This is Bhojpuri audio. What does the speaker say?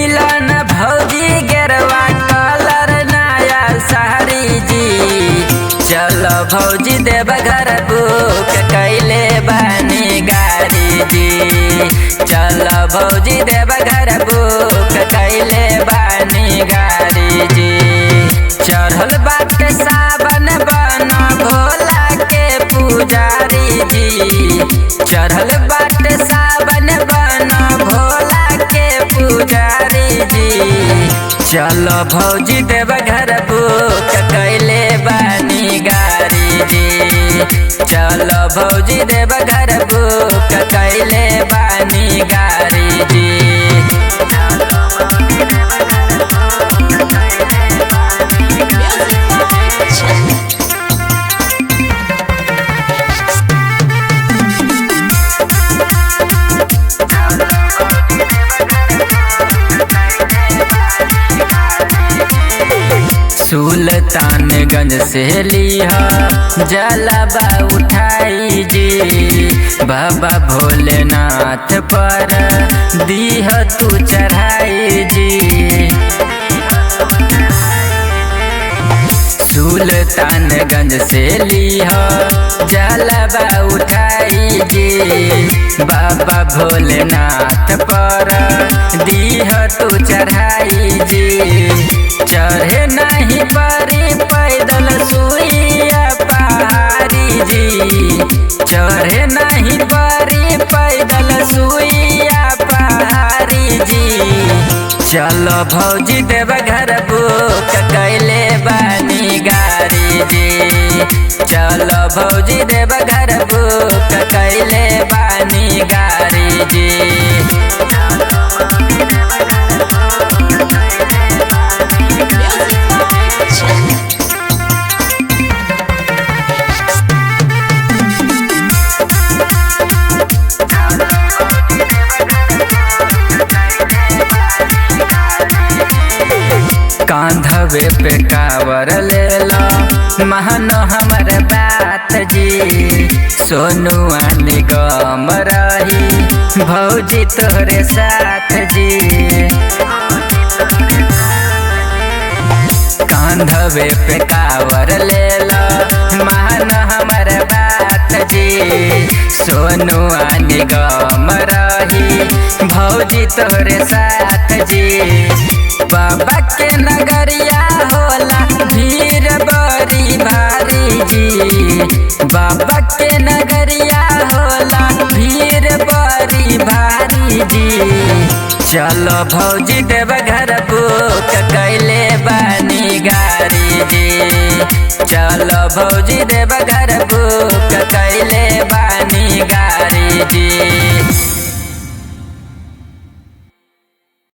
मिलन भौजी गेरवा कलर नया साड़ी जी। चलो भौजी देव घर बुक कैले बानी गाड़ी जी। चलो भौजी देव घर बुक कैले बानी गाड़ी जी। चढ़ल बाटे सावन बन भोला के पुजारी जी। चढ़ल बाटे सावन बन भोला के पुजारी जी। चलो भौजी देव घर बुक कैले बानी गाड़ी जी। चलो भौजी देव घर बुक कैले बानी गाड़ी जी। सुल्तानगंज से लिहा जलवा उठाई जी। बाबा भोलेनाथ पर दीह तू चढ़ाई जी। सुल्तानगंज से लिहा जलवा उठाई जी। बाबा भोलेनाथ पर दीह तू चढ़ाई जी। चढ़े नहीं परी पैदल सुइया पहाड़ी जी। चढ़े नहीं परी पैदल सुइया पहाड़ी जी। चलो भौजी देव घर बुक कैले बानी गाड़ी जी। चलो भौजी देव घर बुक कैले बानी गाड़ी जी। कांधवे पे कावर ले लो महनो हमर बात जी। सोनुआ निगम रही भौजी तोरे साथ जी। कांधवे पे कावर ले लो महन हमर बात जी। सोनुआ निगम रही भौजी तोरे साथ जी। बाबा के नगरिया होला भीड़ बड़ी भारी जी। बाबा के नगरिया होला भीड़ बड़ी भारी जी। चलो भौजी देव घर बुक कैले बानी गाड़ी जी। चलो भौजी देव घर बुक कैले बानी गाड़ी जी।